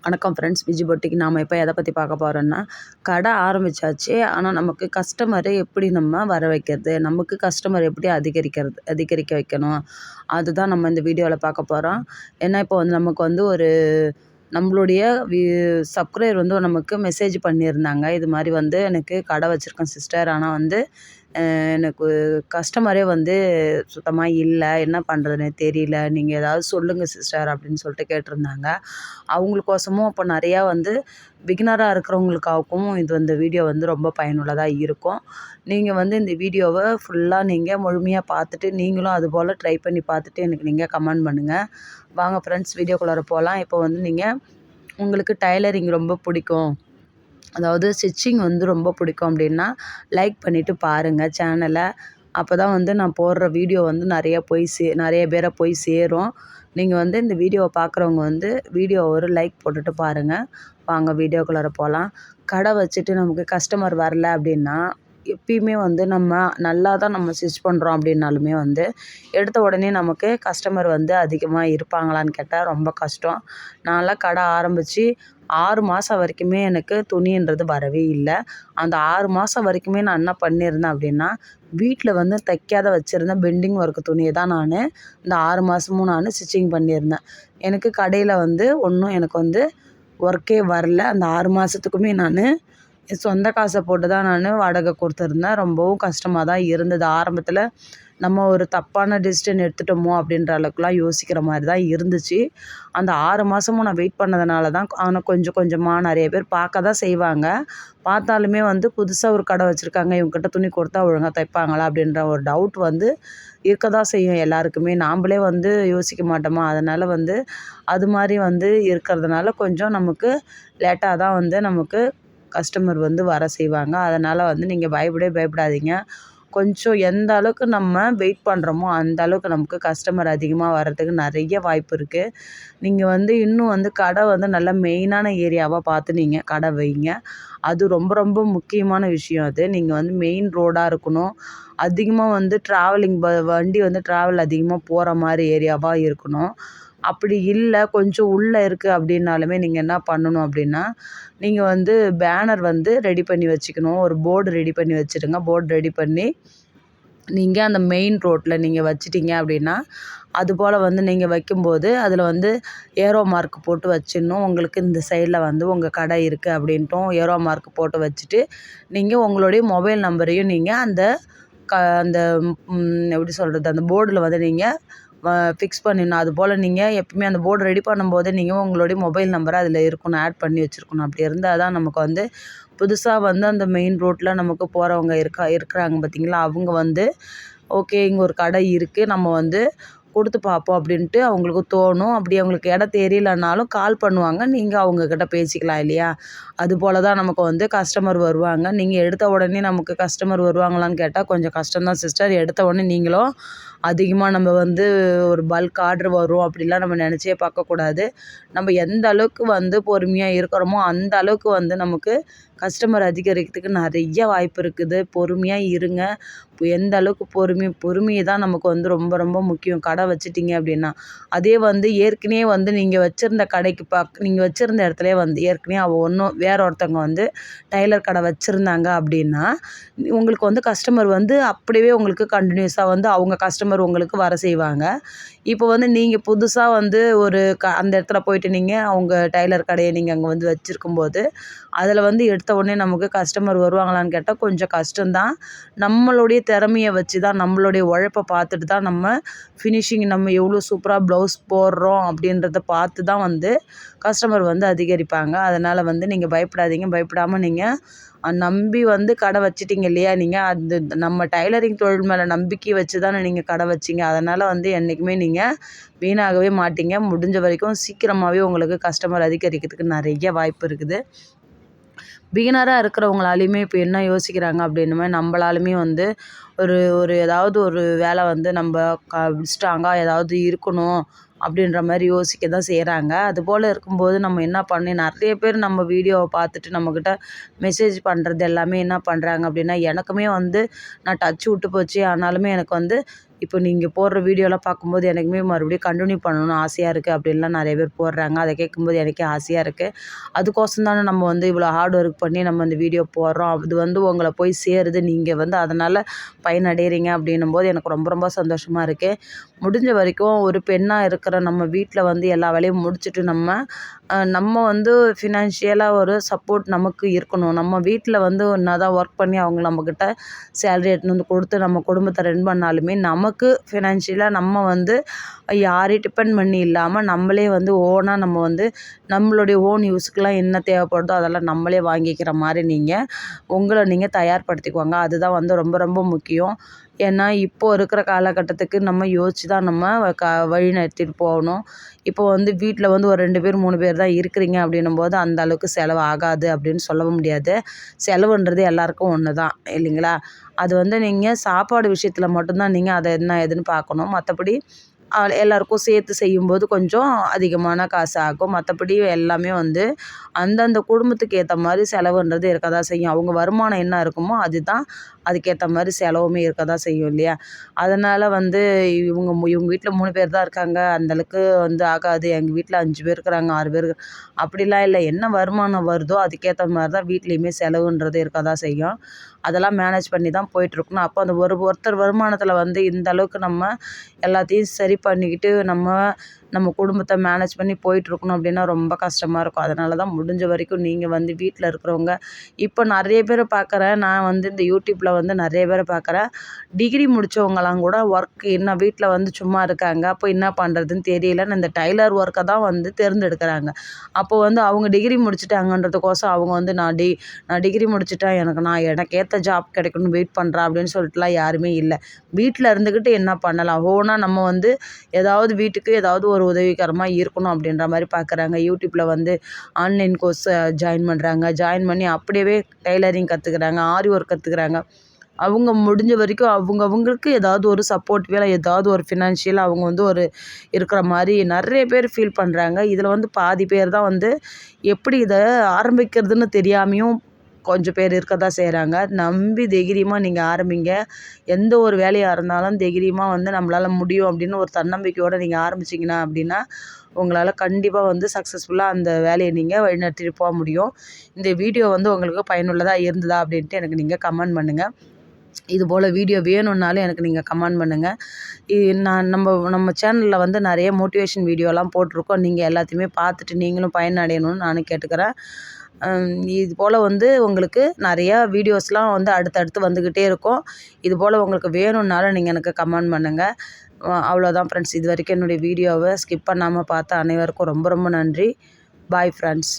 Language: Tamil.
வணக்கம் ஃப்ரெண்ட்ஸ், விஜி பொட்டிக்கு நாம் இப்போ எதை பற்றி பார்க்க போகிறோன்னா, கடை ஆரம்பித்தாச்சு. ஆனால் நமக்கு கஸ்டமரை எப்படி நம்ம வர வைக்கிறது, நமக்கு கஸ்டமர் எப்படி அதிகரிக்க வைக்கணும், அதுதான் நம்ம இந்த வீடியோவில் பார்க்க போகிறோம். ஏன்னா இப்போ வந்து நமக்கு வந்து நம்மளுடைய சப்ஸ்கிரைபர் வந்து நமக்கு மெசேஜ் பண்ணியிருந்தாங்க. இது மாதிரி வந்து எனக்கு கடை வச்சுருக்கேன் சிஸ்டர், ஆனால் வந்து எனக்கு கஸ்டமரே வந்து சுத்தமாக இல்லை, என்ன பண்ணுறதுனே தெரியல, நீங்கள் ஏதாவது சொல்லுங்கள் சிஸ்டர் அப்படின்னு சொல்லிட்டு கேட்டிருந்தாங்க. அவங்களுக்கோசமும் இப்போ நிறையா வந்து பிகினராக இருக்கிறவங்களுக்காகவும் இந்த வீடியோ வந்து ரொம்ப பயனுள்ளதாக இருக்கும். நீங்கள் வந்து இந்த வீடியோவை ஃபுல்லாக நீங்கள் முழுமையாக பார்த்துட்டு நீங்களும் அதுபோல் ட்ரை பண்ணி பார்த்துட்டு எனக்கு நீங்கள் கமெண்ட் பண்ணுங்கள். வாங்க ஃப்ரெண்ட்ஸ், வீடியோக்குள்ளார போகலாம். இப்போ வந்து உங்களுக்கு டைலரிங் ரொம்ப பிடிக்கும், அதாவது ஸ்டிச்சிங் வந்து ரொம்ப பிடிக்கும் அப்படின்னா லைக் பண்ணிவிட்டு பாருங்கள் சேனலை. அப்போ தான் வந்து நான் போடுற வீடியோ வந்து நிறைய பேரை போய் சேரும். நீங்கள் வந்து இந்த வீடியோவை பார்க்குறவங்க வந்து ஒரு லைக் போட்டுட்டு பாருங்கள். வாங்க வீடியோக்குள்ளார போகலாம். கடை வச்சுட்டு நமக்கு கஸ்டமர் வரல அப்படின்னா, எப்பயுமே வந்து நம்ம நல்லா தான் நம்ம ஸ்டிச் பண்ணுறோம் அப்படின்னாலுமே வந்து எடுத்த உடனே நமக்கு கஸ்டமர் வந்து அதிகமாக இருப்பாங்களான்னு கேட்டால் ரொம்ப கஷ்டம். நான்லாம் கடை ஆரம்பித்து 6 மாதம் வரைக்குமே எனக்கு துணின்றது வரவே இல்லை. அந்த 6 மாதம் வரைக்குமே நான் என்ன பண்ணியிருந்தேன் அப்படின்னா, வீட்டில் வந்து தைக்காத வச்சுருந்த பெண்டிங் ஒர்க்கு துணியை தான் நான் இந்த 6 மாதமும் நான் ஸ்டிச்சிங் பண்ணியிருந்தேன். எனக்கு கடையில் வந்து எனக்கு வந்து ஒர்க்கே வரல. அந்த 6 மாதத்துக்குமே நான் சொந்த காசை போட்டு தான் நான் வாடகை கொடுத்துருந்தேன். ரொம்பவும் கஷ்டமாக தான் இருந்தது. ஆரம்பத்தில் நம்ம ஒரு தப்பான டிசிஷன் எடுத்துட்டோமோ அப்படின்ற அளவுக்குலாம் யோசிக்கிற மாதிரி தான் இருந்துச்சு. அந்த 6 மாதமும் நான் வெயிட் பண்ணதுனால தான். ஆனால் கொஞ்சம் கொஞ்சமாக நிறைய பேர் பார்க்க தான் செய்வாங்க. பார்த்தாலுமே வந்து புதுசாக ஒரு கடை வச்சுருக்காங்க, இவங்ககிட்ட துணி கொடுத்தா ஒழுங்காக தைப்பாங்களா அப்படின்ற ஒரு டவுட் வந்து இருக்க தான் செய்யும் எல்லாருக்குமே. நாம்ளே வந்து யோசிக்க மாட்டோமா, அதனால் வந்து அது மாதிரி வந்து இருக்கிறதுனால கொஞ்சம் நமக்கு லேட்டாக தான் வந்து நமக்கு கஸ்டமர் வந்து வர செய்வாங்க. அதனால் வந்து நீங்கள் பயப்படாதீங்க. கொஞ்சம் எந்த அளவுக்கு நம்ம வெயிட் பண்ணுறோமோ அந்த அளவுக்கு நமக்கு கஸ்டமர் அதிகமாக வர்றதுக்கு நிறைய வாய்ப்பு இருக்குது. நீங்கள் வந்து இன்னும் வந்து கடை வந்து நல்லா மெயினான ஏரியாவாக பார்த்து நீங்கள் கடை வைங்க. அது ரொம்ப ரொம்ப முக்கியமான விஷயம். அது நீங்கள் வந்து மெயின் ரோடாக இருக்கணும். அதிகமாக வந்து வண்டி வந்து ட்ராவல் அதிகமாக போகிற மாதிரி ஏரியாவாக இருக்கணும். அப்படி இல்லை, கொஞ்சம் உள்ளே இருக்குது அப்படின்னாலுமே நீங்கள் என்ன பண்ணணும் அப்படின்னா, நீங்கள் வந்து பேனர் வந்து ரெடி பண்ணி வச்சுக்கணும். ஒரு போர்டு ரெடி பண்ணி வச்சுடுங்க. போர்டு ரெடி பண்ணி நீங்கள் அந்த மெயின் ரோட்டில் நீங்கள் வச்சிட்டிங்க அப்படின்னா, அதுபோல் வந்து நீங்கள் வைக்கும்போது அதில் வந்து ஏரோ மார்க் போட்டு வச்சிடணும். உங்களுக்கு இந்த சைடில் வந்து உங்கள் கடை இருக்குது அப்படின்ட்டும் ஏரோ மார்க் போட்டு வச்சுட்டு, நீங்கள் உங்களுடைய மொபைல் நம்பரையும் நீங்கள் அந்த எப்படி சொல்கிறது, அந்த போர்டில் வந்து நீங்கள் ஃபிக்ஸ் பண்ணிடணும். அதுபோல் நீங்கள் எப்பவுமே அந்த போர்டு ரெடி பண்ணும்போதே நீங்கள் உங்களுடைய மொபைல் நம்பரை அதில் இருக்கணும், ஆட் பண்ணி வச்சுருக்கணும். அப்படி இருந்தால் தான் நமக்கு வந்து புதுசாக வந்து அந்த மெயின் ரோட்டில் நமக்கு போகிறவங்க இருக்கிறாங்க பார்த்தீங்களா, அவங்க வந்து ஓகே இங்கே ஒரு கடை இருக்குது, நம்ம வந்து கொடுத்து பார்ப்போம் அப்படின்ட்டு அவங்களுக்கு தோணும். அப்படி அவங்களுக்கு இடம் தெரியலனாலும் கால் பண்ணுவாங்க, நீங்கள் அவங்கக்கிட்ட பேசிக்கலாம் இல்லையா. அதுபோல் தான் நமக்கு வந்து கஸ்டமர் வருவாங்க. நீங்கள் எடுத்த உடனே நமக்கு கஸ்டமர் வருவாங்களான்னு கேட்டால் கொஞ்சம் கஷ்டம்தான் சிஸ்டர். எடுத்த உடனே நீங்களும் அதிகமாக நம்ம வந்து ஒரு பல்க் ஆர்டர் வரும் அப்படிலாம் நம்ம நினச்சே பார்க்கக்கூடாது. நம்ம எந்த அளவுக்கு வந்து பொறுமையாக இருக்கிறோமோ அந்த அளவுக்கு வந்து நமக்கு கஸ்டமர் அதிகரிக்கிறதுக்கு நிறைய வாய்ப்பு இருக்குது. பொறுமையாக இருங்க. எந்த அளவுக்கு பொறுமையை தான் நமக்கு வந்து ரொம்ப ரொம்ப முக்கியம் கடை வச்சுட்டிங்க அப்படின்னா. அதே வந்து ஏற்கனவே வந்து நீங்கள் வச்சுருந்த கடைக்கு நீங்கள் வச்சுருந்த இடத்துலே வந்து ஏற்கனவே வேற ஒருத்தவங்க வந்து டைலர் கடை வச்சுருந்தாங்க அப்படின்னா, உங்களுக்கு வந்து கஸ்டமர் வந்து அப்படியே உங்களுக்கு கண்டினியூஸாக வந்து அவங்க கஸ்டமர் உங்களுக்கு வர செய்வாங்க. இப்போ வந்து நீங்கள் புதுசாக வந்து அந்த இடத்துல போயிட்டு நீங்கள் அவங்க டைலர் கடையை நீங்கள் அங்கே வந்து வச்சுருக்கும்போது, அதில் வந்து எடுத்த உடனே நமக்கு கஸ்டமர் வருவாங்களான்னு கேட்டால் கொஞ்சம் கஷ்டம்தான். நம்மளுடைய திறமையை வச்சு தான், நம்மளுடைய உழைப்பை பார்த்துட்டு தான் நம்ம ஃபினிஷிங் நம்ம எவ்வளோ சூப்பராக ப்ளவுஸ் போடுறோம் அப்படின்றத பார்த்து தான் வந்து கஸ்டமர் வந்து அதிகரிப்பாங்க. அதனால் வந்து நீங்கள் பயப்படாதீங்க. பயப்படாமல் நீங்கள் நம்பி வந்து கடை வச்சிட்டிங்க இல்லையா, நீங்கள் நம்ம டைலரிங் தொழில் மேலே நம்பிக்கை வச்சு தானே நீங்கள் கடை வச்சிங்க. அதனால் வந்து என்றைக்குமே நீங்கள் வீணாகவே மாட்டீங்க. முடிஞ்ச வரைக்கும் சீக்கிரமாகவே உங்களுக்கு கஸ்டமர் அதிகரிக்கிறதுக்கு நிறைய வாய்ப்பு இருக்குது. பிகினராக இருக்கிறவங்களாலையுமே இப்போ என்ன யோசிக்கிறாங்க அப்படின்னுமே, நம்மளாலுமே வந்து ஏதாவது ஒரு வேலை வந்து நம்ம ஸ்ட்ராங்காக ஏதாவது இருக்கணும் அப்படின்ற மாதிரி யோசிக்க தான் செய்கிறாங்க. அதுபோல் இருக்கும்போது நம்ம என்ன நிறைய பேர் நம்ம வீடியோவை பார்த்துட்டு நம்மக்கிட்ட மெசேஜ் பண்ணுறது எல்லாமே என்ன பண்ணுறாங்க அப்படின்னா, எனக்குமே வந்து நான் டச் விட்டு போச்சு, ஆனாலுமே எனக்கு வந்து இப்போ நீங்கள் போடுற வீடியோலாம் பார்க்கும்போது எனக்குமே மறுபடியும் கண்டினியூ பண்ணணும்னு ஆசையாக இருக்குது அப்படின்லாம் நிறைய பேர் போடுறாங்க. அதை கேட்கும்போது எனக்கே ஆசையாக இருக்குது. அதுக்கோசரம் தானே நம்ம வந்து இவ்வளோ ஹார்ட் ஒர்க் பண்ணி நம்ம இந்த வீடியோ போடுறோம். அது வந்து உங்களை போய் சேருது. நீங்கள் வந்து அதனால் பயனடைகிறீங்க அப்படின்னும்போது எனக்கு ரொம்ப ரொம்ப சந்தோஷமாக இருக்குது. முடிஞ்ச வரைக்கும் ஒரு பெண்ணாக இருக்கிற நம்ம வீட்டில் வந்து எல்லா வேலையும் முடிச்சுட்டு நம்ம வந்து ஃபினான்ஷியலாக ஒரு சப்போர்ட் நமக்கு இருக்கணும். நம்ம வீட்டில் வந்து என்னதான் ஒர்க் பண்ணி அவங்க நம்மக்கிட்ட சேலரி எடுத்துன்னு வந்து கொடுத்து நம்ம குடும்பத்தை ரன் பண்ணாலுமே நமக்கு ஃபினான்ஷியலாக நம்ம வந்து யாரையும் டிபெண்ட் பண்ணி இல்லாமல் நம்மளே வந்து ஓனாக நம்ம வந்து நம்மளுடைய ஓன் யூஸுக்கெலாம் என்ன தேவைப்படுதோ அதெல்லாம் நம்மளே வாங்கிக்கிற மாதிரி உங்களை நீங்கள் தயார்படுத்திக்குவாங்க. அதுதான் வந்து ரொம்ப ரொம்ப முக்கியம். ஏன்னா இப்போது இருக்கிற காலகட்டத்துக்கு நம்ம யோசித்து தான் நம்ம வழி நடத்திட்டு போகணும். இப்போ வந்து வீட்டில் வந்து ஒரு 2 பேர் 3 பேர் தான் இருக்கிறீங்க அப்படின்னும்போது அந்த அளவுக்கு செலவு ஆகாது அப்படின்னு சொல்லவும் முடியாது. செலவுன்றது எல்லாருக்கும் ஒன்று தான் இல்லைங்களா? அது வந்து நீங்கள் சாப்பாடு விஷயத்தில் மட்டும்தான் நீங்கள் அதை என்ன ஏதுன்னு பார்க்கணும். மற்றபடி எல்லாருக்கும் சேர்த்து செய்யும்போது கொஞ்சம் அதிகமான காசு ஆகும். மற்றபடி எல்லாமே வந்து அந்தந்த குடும்பத்துக்கு ஏற்ற மாதிரி செலவுன்றது இருக்க தான் செய்யும். அவங்க வருமானம் என்ன இருக்குமோ அதுதான் அதுக்கேற்ற மாதிரி செலவுமே இருக்க தான் செய்யும் இல்லையா? அதனால் வந்து இவங்க வீட்டில் 3 பேர் தான் இருக்காங்க. அந்தளவுக்கு வந்து ஆகாது. எங்கள் வீட்டில் 5 பேர் இருக்கிறாங்க, 6 பேர் அப்படிலாம் இல்லை. என்ன வருமானம் வருதோ அதுக்கேற்ற மாதிரி தான் வீட்லேயுமே செலவுன்றது இருக்க தான் செய்யும். அதெல்லாம் மேனேஜ் பண்ணி தான் போயிட்டுருக்கணும். அப்போ அந்த ஒருத்தர் வருமானத்தில் வந்து இந்த அளவுக்கு நம்ம எல்லாத்தையும் சரி பண்ணிக்கிட்டு நம்ம குடும்பத்தை மேனேஜ் பண்ணி போயிட்டுருக்கணும் அப்படின்னா ரொம்ப கஷ்டமாக இருக்கும். அதனால தான் முடிஞ்ச வரைக்கும் நீங்கள் வந்து வீட்டில் இருக்கிறவங்க இப்போ நிறைய பேரை பார்க்குறேன். நான் வந்து இந்த யூடியூப்பில் வந்து நிறைய பேரை பார்க்குறேன். டிகிரி முடித்தவங்கலாம் கூட ஒர்க் என்ன வீட்டில் வந்து சும்மா இருக்காங்க. அப்போ என்ன பண்ணுறதுன்னு தெரியலன்னு இந்த டைலர் ஒர்க்கை தான் வந்து தேர்ந்தெடுக்கிறாங்க. அப்போ வந்து அவங்க டிகிரி முடிச்சுட்டாங்கன்றதுக்கோசம் அவங்க வந்து நான் டிகிரி முடிச்சுட்டேன், எனக்கு ஏற்ற ஜாப் கிடைக்கணும்னு வெயிட் பண்ணுறேன் அப்படின்னு சொல்லிட்டுலாம் யாருமே இல்லை. வீட்டில் இருந்துக்கிட்டு என்ன பண்ணலாம்? ஓனாக நம்ம வந்து ஏதாவது வீட்டுக்கு ஏதாவது ஒரு உதவிகரமாக இருக்கணும் அப்படின்ற மாதிரி பார்க்குறாங்க. யூடியூப்பில் வந்து ஆன்லைன் கோர்ஸ் ஜாயின் பண்ணுறாங்க. ஜாயின் பண்ணி அப்படியே டெய்லரிங் கற்றுக்குறாங்க, ஆரி ஒர்க் கற்றுக்குறாங்க. அவங்க முடிஞ்ச வரைக்கும் அவங்களுக்கு ஏதாவது ஒரு சப்போர்ட்டிவாக ஏதாவது ஒரு ஃபினான்ஷியலாக அவங்க வந்து ஒரு இருக்கிற மாதிரி நிறைய பேர் ஃபீல் பண்ணுறாங்க. இதில் வந்து பாதி பேர் தான் வந்து எப்படி இதை ஆரம்பிக்கிறதுன்னு தெரியாமையும் கொஞ்சம் பேர் இருக்க தான் செய்கிறாங்க. நம்பி தைரியமாக நீங்கள் ஆரம்பிங்க. எந்த ஒரு வேலையாக இருந்தாலும் தைரியமாக வந்து நம்மளால் முடியும் அப்படின்னு ஒரு தன்னம்பிக்கையோடு நீங்கள் ஆரம்பிச்சிங்கன்னா அப்படின்னா உங்களால் கண்டிப்பாக வந்து சக்ஸஸ்ஃபுல்லாக அந்த வேலையை நீங்கள் வழிநடத்திட்டு போக முடியும். இந்த வீடியோ வந்து உங்களுக்கு பயனுள்ளதாக இருந்ததா அப்படின்ட்டு எனக்கு நீங்கள் கமெண்ட் பண்ணுங்கள். இதுபோல் வீடியோ வேணும்னாலும் எனக்கு நீங்கள் கமெண்ட் பண்ணுங்கள். நம்ம சேனலில் வந்து நிறைய மோட்டிவேஷன் வீடியோலாம் போட்டிருக்கோம். நீங்கள் எல்லாத்தையுமே பார்த்துட்டு நீங்களும் பயனடையணும்னு நானும் கேட்டுக்கிறேன். இது போல் வந்து உங்களுக்கு நிறையா வீடியோஸ்லாம் வந்து அடுத்தடுத்து வந்துக்கிட்டே இருக்கும். இது போல் உங்களுக்கு வேணும்னாலும் நீங்கள் எனக்கு கமெண்ட் பண்ணுங்கள். அவ்வளோதான் ஃப்ரெண்ட்ஸ். இது வரைக்கும் என்னுடைய வீடியோவை ஸ்கிப் பண்ணாமல் பார்த்த அனைவருக்கும் ரொம்ப ரொம்ப நன்றி. Bye friends.